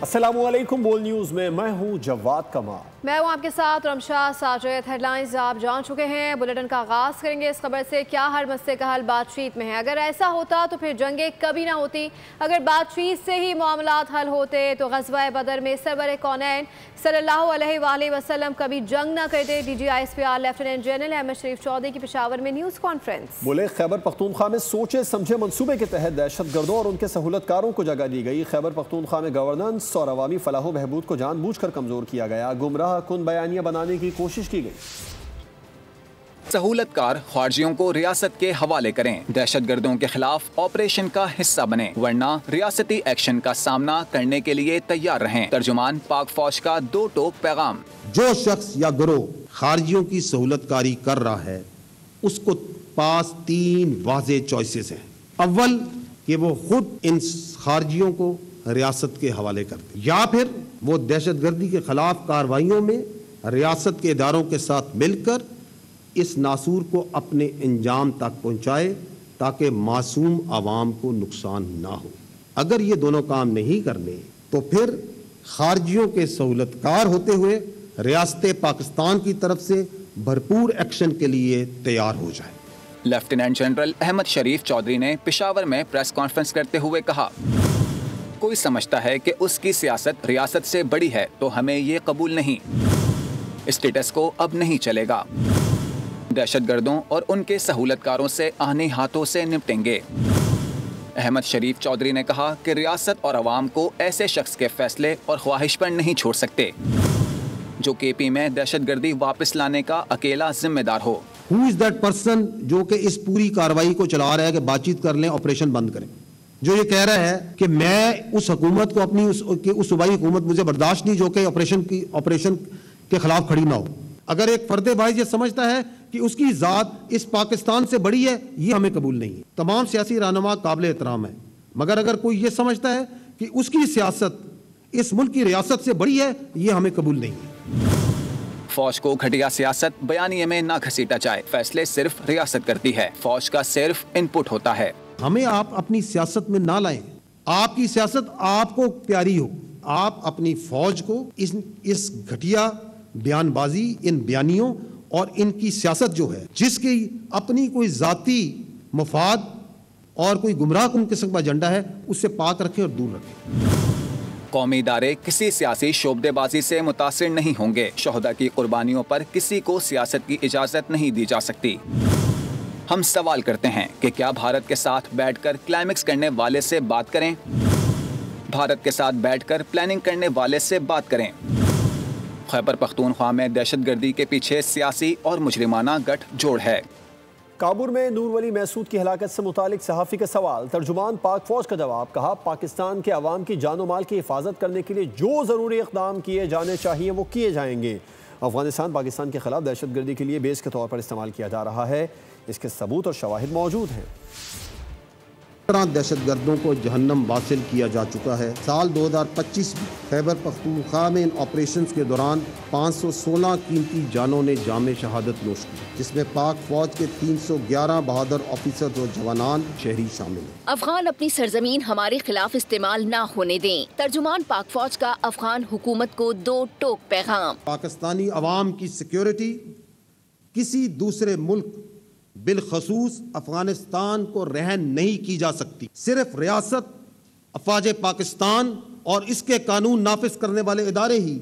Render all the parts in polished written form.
अस्सलामुअलैकुम। बोल न्यूज़ में मैं हूं जवाद कमाल। मैं हूं आपके साथ रमशा साजिद। हेडलाइंस आप जान चुके हैं। बुलेटिन का आगाज़ करेंगे इस खबर से, क्या हर मसले का हल बातचीत में है? अगर ऐसा होता तो फिर जंगें कभी ना होती। अगर बातचीत से ही मामलात हल होते तो ग़ज़वा बदर में सरवर कौनैन सल्लल्लाहु अलैहि वसल्लम कभी जंग ना करते। DGISPR lieutenant general Ahmed Sharif Chaudhary की पेशावर में न्यूज़ कॉन्फ्रेंस। बोले, खैबर पख्तूनख्वा में सोचे समझे मंसूबे के तहत दहशतगर्दों और उनके सहूलतकारों को जगह दी गई। खैबर पख्तूनख्वा में गवर्नेंस और अवामी फलाह बहबूद को जानबूझकर कमजोर किया गया। गुमराह कुन बयानियां बनाने की कोशिश की गई। सहूलतकार खारजियों को रियासत के हवाले करें, दहशतगर्दों के खिलाफ ऑपरेशन का हिस्सा बने, वरना रियासती एक्शन का सामना करने के लिए तैयार रहें। तर्जुमान पाक फौज का दो टोक पैगाम। जो शख्स या गिरोह खारजियों की सहूलतकारी कर रहा है उसको पास 3 वाज़े चॉइसेस हैं। अव्वल कि वो खुद इन खारजियों को रियासत के हवाले कर दे, या फिर वो दहशतगर्दी के खिलाफ कार्रवाइयों में रियासत के इदारों के साथ मिलकर इस नासूर को अपने अंजाम तक पहुंचाए ताकि मासूम आवाम को नुकसान ना हो। अगर ये दोनों काम नहीं करने तो फिर खारजियों के सहूलतकार होते हुए रियासत पाकिस्तान की तरफ से भरपूर एक्शन के लिए तैयार हो जाए। लेफ्टिनेंट जनरल अहमद शरीफ चौधरी ने पेशावर में प्रेस कॉन्फ्रेंस करते हुए कहा, कोई समझता है कि उसकी सियासत रियासत से बड़ी है तो हमें ये कबूल नहीं। स्टेटस को अब नहीं चलेगा। दहशतगर्दों और उनके सहूलतकारों से आने हाथों से निपटेंगे। अहमद शरीफ चौधरी ने कहा कि रियासत और अवाम को ऐसे शख्स के फैसले और ख्वाहिश पर नहीं छोड़ सकते जो KP में दहशतगर्दी वापस लाने का अकेला जिम्मेदार हो। Who is that person जो कि इस पूरी कार्रवाई को चला रहा है कि बातचीत कर लें, ऑपरेशन बंद करें, जो ये कह रहा है कि मैं उस हुकूमत को अपनी उस सूबाई हुकूमत मुझे बर्दाश्त नहीं जो कि ऑपरेशन के खिलाफ खड़ी ना हो। अगर एक फर्दे भाई ये समझता है कि उसकी ज़ात इस पाकिस्तान से बड़ी है, ये हमें कबूल नहीं है। तमाम सियासी रहनुमा काबिल एहतराम है, मगर अगर कोई ये समझता है कि उसकी सियासत इस मुल्क की रियासत से बड़ी है, ये हमें कबूल नहीं है। फौज को घटिया सियासत बयानिए में ना घसीटा जाए। फैसले सिर्फ रियासत करती है, फौज का सिर्फ इनपुट होता है। हमें आप अपनी सियासत में ना लाएं। आपकी सियासत आपको प्यारी हो, आप अपनी फौज को इस घटिया बयानबाजी, इन बयानियों और इनकी सियासत जो है जिसकी अपनी कोई जाती मफाद और कोई गुमराह कुन किस्म का एजेंडा है, उससे पाक रखें और दूर रखें। कौमी इदारे किसी सियासी शोबदेबाजी से मुतासिर नहीं होंगे। शोहदा की कुर्बानियों पर किसी को सियासत की इजाजत नहीं दी जा सकती। हम सवाल करते हैं कि क्या भारत के साथ बैठकर क्लाइमेक्स करने वाले से बात करें, भारत के साथ बैठकर प्लानिंग करने वाले से बात करें। खैबर पख्तूनख्वा में दहशतगर्दी के पीछे सियासी और मुजरिमाना गठजोड़ है। काबुल में नूर वली महसूद की हलाकत से मुतालिक सहाफ़ी का सवाल। तर्जुमान पाक फौज का जवाब। कहा, पाकिस्तान के अवाम की जानो माल की हिफाजत करने के लिए जो ज़रूरी इक़दाम किए जाने चाहिए वो किए जाएंगे। अफगानिस्तान पाकिस्तान के खिलाफ दहशतगर्दी के लिए बेस के तौर पर इस्तेमाल किया जा रहा है, इसके सबूत और शवाहिद मौजूद हैं। दहशतगर्दों को जहन्नम वासिल किया जा चुका है। साल 2025 में खैबर पख्तूनख्वा में इन ऑपरेशंस के दौरान 516 कीमती जानों ने जामे शहादत नोश की, जिसमें पाक फौज के 311 बहादुर ऑफिसर और जवानान शहरी शामिल हैं। अफगान अपनी सरजमीन हमारे खिलाफ इस्तेमाल ना होने दें। तर्जुमान पाक फौज का अफगान हुकूमत को दो टोक पैगाम। पाकिस्तानी अवाम की सिक्योरिटी किसी दूसरे मुल्क बिलखसूस अफगानिस्तान को रहन नहीं की जा सकती। सिर्फ रियासत, अफवाज पाकिस्तान और इसके कानून नाफिज करने वाले इदारे ही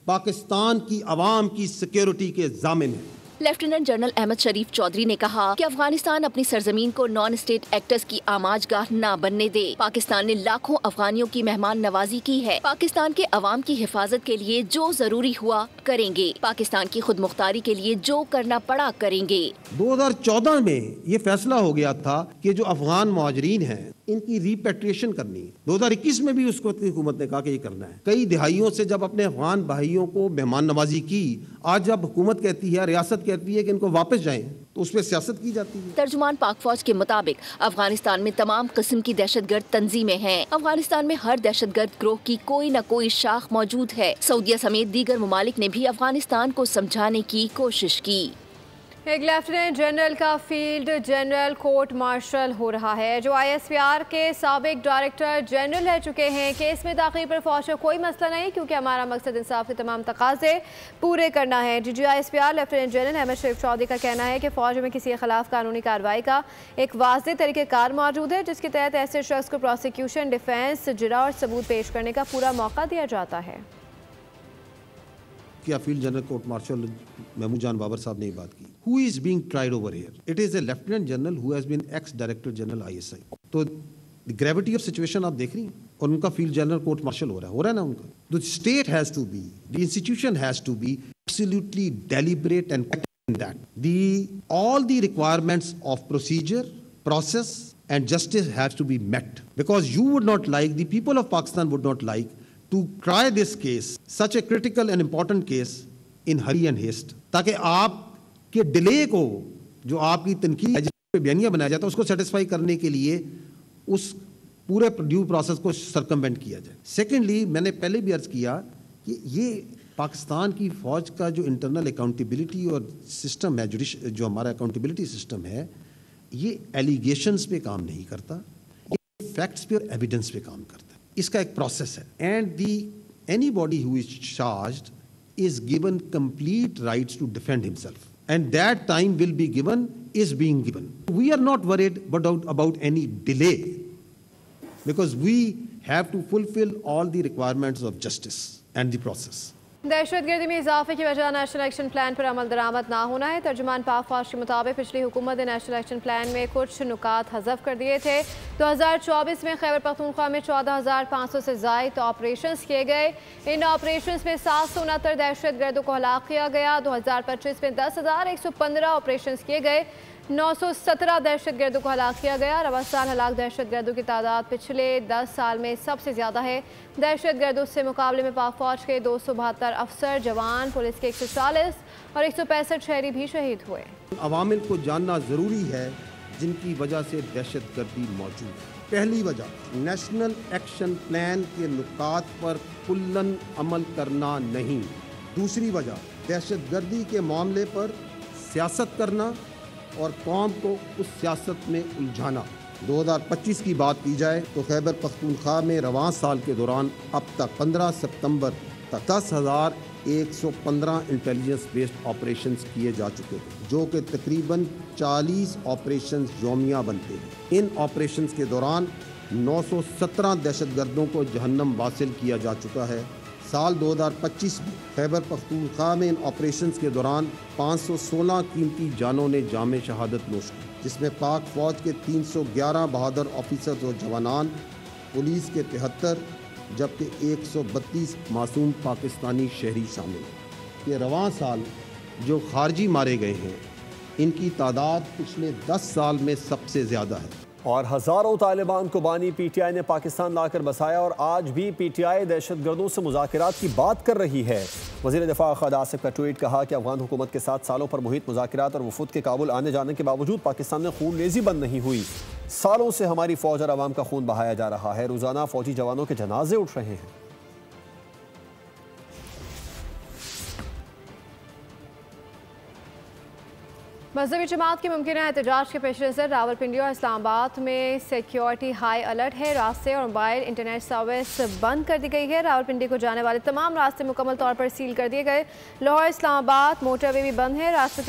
पाकिस्तान की अवाम की सिक्योरिटी के ज़ामिन हैं। लेफ्टिनेंट जनरल अहमद शरीफ चौधरी ने कहा कि अफगानिस्तान अपनी सरजमीन को नॉन स्टेट एक्टर्स की आमाजगाह न बनने दे। पाकिस्तान ने लाखों अफगानियों की मेहमान नवाजी की है। पाकिस्तान के अवाम की हिफाजत के लिए जो जरूरी हुआ करेंगे। पाकिस्तान की खुद मुख्तारी के लिए जो करना पड़ा करेंगे। 2014 में ये फैसला हो गया था कि जो अफगान मुहाजिरीन हैं इनकी रिपेट्रिएशन करनी है। 2021 में भी उसको हुकूमत ने कहा कि ये करना है। कई दिहाइयों से जब अपने अफगान भाइयों को मेहमान नवाजी की, आज जब हुकूमत कहती है, रियासत कहती है कि इनको वापस जाएं, तो उस पर सियासत की जाती है। तर्जुमान पाक फौज के मुताबिक अफगानिस्तान में तमाम किस्म की दहशतगर्द तंजीमें हैं। अफगानिस्तान में हर दहशतगर्द ग्रोह की कोई न कोई शाख मौजूद है। सऊदीया समेत दीगर ममालिक ने भी अफगानिस्तान को समझाने की कोशिश की। एक लेफ्टिनेंट जनरल का फील्ड जनरल कोर्ट मार्शल हो रहा है, जो ISPR के साबिक डायरेक्टर जनरल रह चुके हैं। केस में दाखिल पर फौज को कोई मसला नहीं, क्योंकि हमारा मकसद इंसाफ के तमाम तकाजे पूरे करना है। DG ISPR lieutenant general Ahmed Sharif Chaudhry का कहना है कि फौज में किसी के खिलाफ कानूनी कार्रवाई का एक वाज़ेह तरीक़ेकार मौजूद है, जिसके तहत ऐसे शख्स को प्रोसिक्यूशन, डिफेंस, जिरा और सबूत पेश करने का पूरा मौका दिया जाता है। क्या field general court martial Mahmood Jan Babar साहब ने ये बात की। Who is being tried over here? It is a lieutenant general who has been ex-director general ISI. तो ग्रेविटी ऑफ सिचुएशन आप देख रही हैं, और उनका फील्ड जनरल कोर्ट मार्शल हो रहा है ना उनका। The state has to be, the institution has to be absolutely deliberate and in that all the requirements of procedure, process and justice has to be met, because you would not like, the people of Pakistan would not like to try this case, such a critical and important case, in hurry and haste, ताकि आप के delay को, जो आपकी तनकीद जिस पे बयानिया बनाया जाता है, उसको सेटिस्फाई करने के लिए उस पूरे ड्यू प्रोसेस को सरकमवेंट किया जाए। सेकेंडली, मैंने पहले भी अर्ज किया कि ये पाकिस्तान की फ़ौज का जो इंटरनल अकाउंटेबिलिटी और सिस्टम है, जो हमारा अकाउंटेबिलिटी सिस्टम है, ये एलिगेशंस पे काम नहीं करता, ये फैक्ट्स पे और एविडेंस पे काम करता है। इसका एक प्रोसेस है, and anybody who is charged is given complete rights to defend himself, and that time will be given, is being given. We are not worried about any delay, because we have to fulfill all the requirements of justice and the process. दहशतगर्दी में इजाफे की वजह national action plan पर अमल दरामद ना होना है। तर्जुमान पाक फौज के मुताबिक पिछली हुकूमत ने नेशनल एक्शन प्लान में कुछ नुकात हज़फ कर दिए थे। 2024 में खैबर पख्तूनख्वा में 14,500 से ज़ायद ऑपरेशंस किए गए। इन ऑपरेशंस में 769 दहशतगर्दों को हलाक किया गया। 2025 में 10,115 ऑपरेशंस किए गए। 917 दहशतगर्दों को हलाक किया गया। रवा साल हलाक दहशतगर्दों की तादाद पिछले 10 साल में सबसे ज़्यादा है। दहशतगर्दों से मुकाबले में पाक फौज के 272 अफसर, जवान, पुलिस के 140 और 165 शहरी भी शहीद हुए। अवामिल को जानना ज़रूरी है जिनकी वजह से दहशतगर्दी मौजूद है। पहली वजह, नेशनल एक्शन प्लान के नुकात पर कुल्लन अमल करना नहीं। दूसरी वजह, दहशतगर्दी के मामले पर सियासत करना और कौम को उस सियासत में उलझाना। 2025 की बात की जाए तो खैबर पख्तूनख्वा में रवां साल के दौरान अब तक 15 सितंबर तक 10,115 इंटेलिजेंस बेस्ड ऑपरेशंस किए जा चुके हैं, जो कि तकरीबन 40 ऑपरेशंस यौमिया बनते हैं। इन ऑपरेशंस के दौरान 917 दहशतगर्दों को जहन्नम वासिल किया जा चुका है। साल 2025 में खैबर पख्तूनख्वा में इन ऑपरेशंस के दौरान 516 कीमती जानों ने जामे शहादत नोश की, जिसमें पाक फ़ौज के 311 बहादुर ऑफिसर्स और जवानान, पुलिस के 73, जबकि 132 मासूम पाकिस्तानी शहरी शामिल हैं। ये रवां साल जो खारजी मारे गए हैं, इनकी तादाद पिछले 10 साल में सबसे ज़्यादा है। और हज़ारों तालिबान को बानी PTI ने पाकिस्तान लाकर बसाया, और आज भी PTI दहशतगर्दों से मुज़ाकरात की बात कर रही है। वज़ीर दिफ़ा खालिद आसिफ का ट्वीट, कहा कि अफगान हुकूमत के साथ सालों पर मुहित मुज़ाकरात और वफूद के काबुल आने जाने के बावजूद पाकिस्तान में खून रेज़ी बंद नहीं हुई। सालों से हमारी फ़ौज और आवाम का खून बहाया जा रहा है। रोज़ाना फ़ौजी जवानों के जनाजे उठ रहे हैं। मज़हबी जमात के मुमकिन एहतजाज के पेश नज़र रावलपिंडी और इस्लामाबाद में सिक्योरिटी हाई अलर्ट है। रास्ते और मोबाइल इंटरनेट सर्विस बंद कर दी गई है। रावलपिंडी को जाने वाले तमाम रास्ते मुकम्मल तौर पर सील कर दिए गए। लाहौर इस्लामाबाद मोटरवे भी बंद है। रास्तों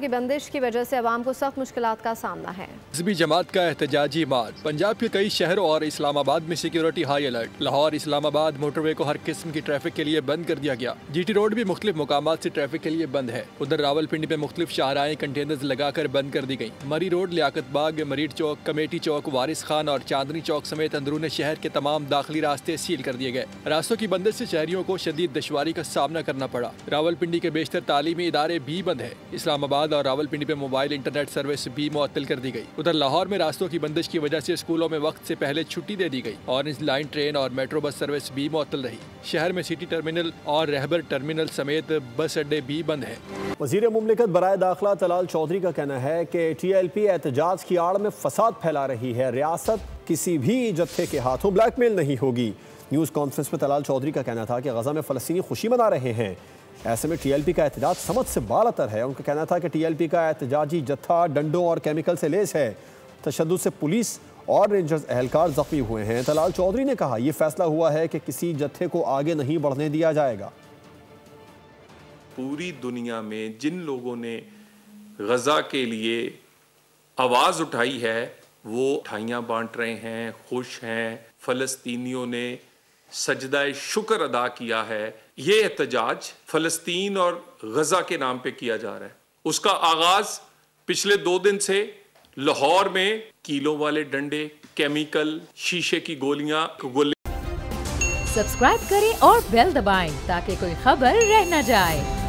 की बंदिश की वजह से आवाम को सख्त मुश्किलात का सामना है। मज़हबी जमात का एहतजाजी मार्च। पंजाब के कई शहरों और इस्लामाबाद में security high alert. Lahore Islamabad motorway को हर किस्म की ट्रैफिक के लिए बंद कर दिया गया। GT रोड भी मुख्तलिफ मुकामात से ट्रैफिक के लिए बंद है। उधर रावलपिंडी में मुख्तलिफ शाहराएं कंटेनर्स लगाकर बंद कर दी गई। मरी रोड, लियाकत बाग, मरीड चौक, कमेटी चौक, वारिस खान और चांदनी चौक समेत अंदरून शहर के तमाम दाखिली रास्ते सील कर दिए गए। रास्तों की बंदिश से शहरियों को शदीद दुश्वारी का सामना करना पड़ा। रावलपिंडी के बेशतर तालीमी इदारे भी बंद है। इस्लामाबाद और रावलपिंडी में मोबाइल इंटरनेट सर्विस भी मुअत्तल कर दी गई। उधर लाहौर में रास्तों की बंदिश की वजह से स्कूलों में वक्त से पहले छुट्टी दे दी गई। ऑरेंज लाइन ट्रेन और मेट्रो बस सर्विस भी मुअत्तल रही। शहर में सिटी टर्मिनल और रहबर टर्मिनल समेत बस अड्डे भी बंद हैं। वज़ीर मुमलिकत बराए दाखिला तलाल चौधरी का कहना है कि TLP एहतजाज की आड़ में फसाद फैला रही है। रियासत किसी भी जत्थे के हाथों ब्लैकमेल नहीं होगी। न्यूज़ कॉन्फ्रेंस में तलाल चौधरी का कहना था कि गजा में फ़लस्तीनी खुशी मना रहे हैं। ऐसे में TLP का एहतजाज समझ से बालातर है। उनका कहना था कि TLP का एहतजाजी जत्था डंडों और केमिकल से लेस है। तशद्दुद से पुलिस और रेंजर्स एहलकार जख्मी हुए हैं। तलाल चौधरी ने कहा, यह फैसला हुआ है कि किसी जत्थे को आगे नहीं बढ़ने दिया जाएगा। पूरी दुनिया में जिन लोगों ने गजा के लिए आवाज उठाई है वो मिठाइयाँ बांट रहे हैं, खुश हैं। फलस्तीनियों ने सजदा शुक्र अदा किया है। ये एहतजाज फलस्तीन और गजा के नाम पे किया जा रहा है। उसका आगाज पिछले 2 दिन से लाहौर में कीलों वाले डंडे, केमिकल, शीशे की गोलियां। सब्सक्राइब करें और बेल दबाएं ताकि कोई खबर रह न जाए।